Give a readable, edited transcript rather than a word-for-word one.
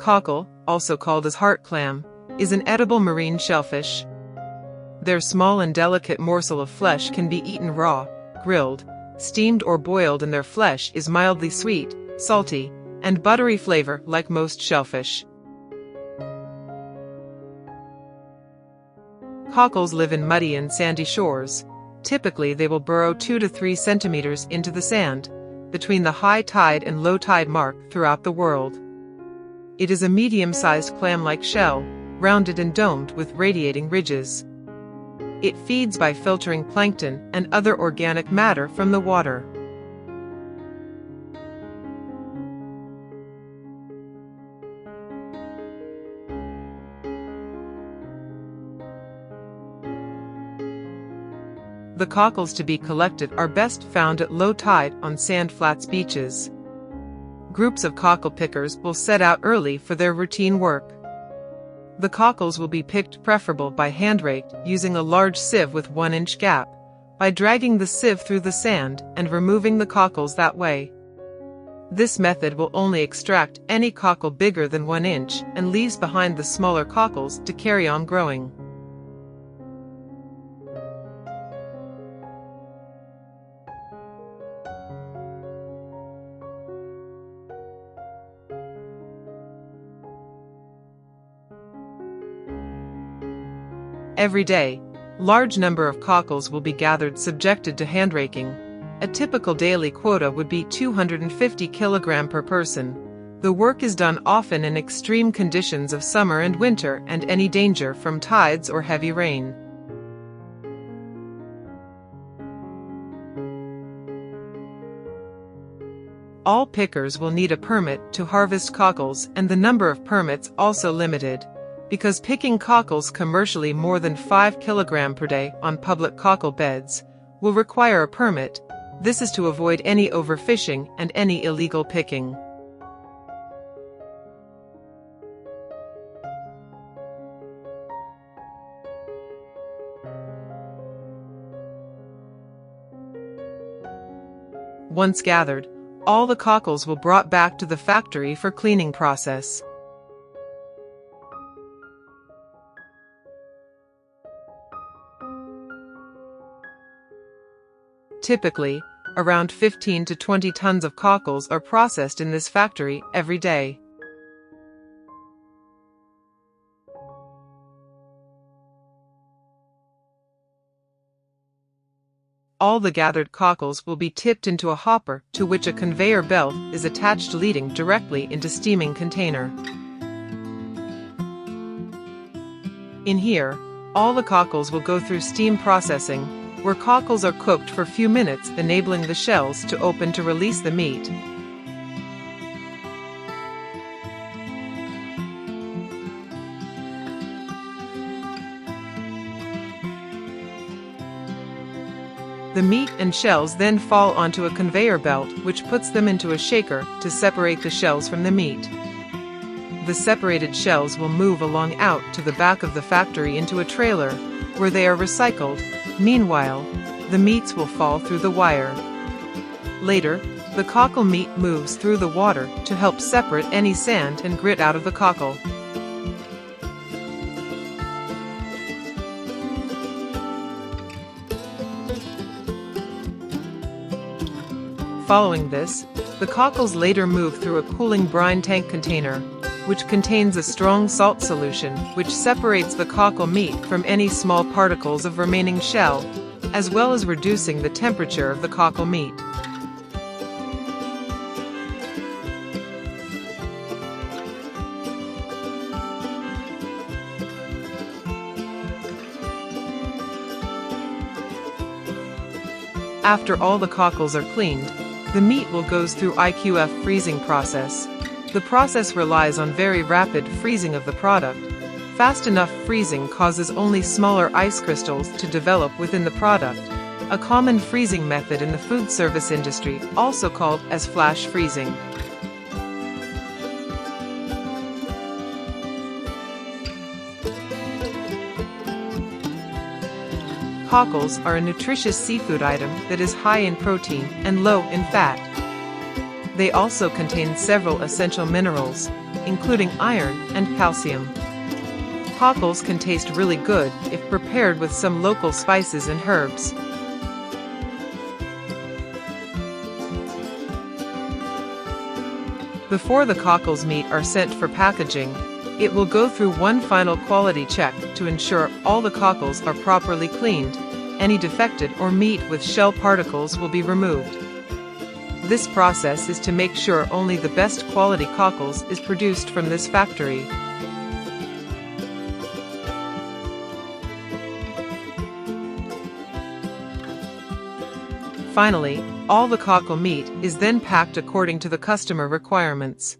Cockle, also called as heart clam, is an edible marine shellfish. Their small and delicate morsel of flesh can be eaten raw, grilled, steamed or boiled, and their flesh is mildly sweet, salty, and buttery flavor like most shellfish. Cockles live in muddy and sandy shores. Typically they will burrow 2 to 3 centimeters into the sand, between the high tide and low tide mark throughout the world. It is a medium-sized clam-like shell, rounded and domed with radiating ridges. It feeds by filtering plankton and other organic matter from the water. The cockles to be collected are best found at low tide on sand flats beaches. Groups of cockle-pickers will set out early for their routine work. The cockles will be picked preferable by hand-raked using a large sieve with 1-inch gap, by dragging the sieve through the sand and removing the cockles that way. This method will only extract any cockle bigger than 1 inch and leaves behind the smaller cockles to carry on growing. Every day, large number of cockles will be gathered subjected to hand-raking. A typical daily quota would be 250 kg per person. The work is done often in extreme conditions of summer and winter and any danger from tides or heavy rain. All pickers will need a permit to harvest cockles, and the number of permits also limited. Because picking cockles commercially more than 5 kg per day on public cockle beds will require a permit, this is to avoid any overfishing and any illegal picking. Once gathered, all the cockles will be brought back to the factory for cleaning process. Typically, around 15 to 20 tons of cockles are processed in this factory every day. All the gathered cockles will be tipped into a hopper to which a conveyor belt is attached leading directly into steaming container. In here, all the cockles will go through steam processing, where cockles are cooked for a few minutes, enabling the shells to open to release the meat. The meat and shells then fall onto a conveyor belt, which puts them into a shaker to separate the shells from the meat. The separated shells will move along out to the back of the factory into a trailer, where they are recycled. Meanwhile, the meats will fall through the wire. Later, the cockle meat moves through the water to help separate any sand and grit out of the cockle. Following this, the cockles later move through a cooling brine tank container, which contains a strong salt solution which separates the cockle meat from any small particles of remaining shell, as well as reducing the temperature of the cockle meat. After all the cockles are cleaned, the meat will go through IQF freezing process. The process relies on very rapid freezing of the product. Fast enough freezing causes only smaller ice crystals to develop within the product, a common freezing method in the food service industry, also called as flash freezing. Cockles are a nutritious seafood item that is high in protein and low in fat. They also contain several essential minerals, including iron and calcium. Cockles can taste really good if prepared with some local spices and herbs. Before the cockles' meat are sent for packaging, it will go through one final quality check to ensure all the cockles are properly cleaned. Any defected or meat with shell particles will be removed. This process is to make sure only the best quality cockles is produced from this factory. Finally, all the cockle meat is then packed according to the customer requirements.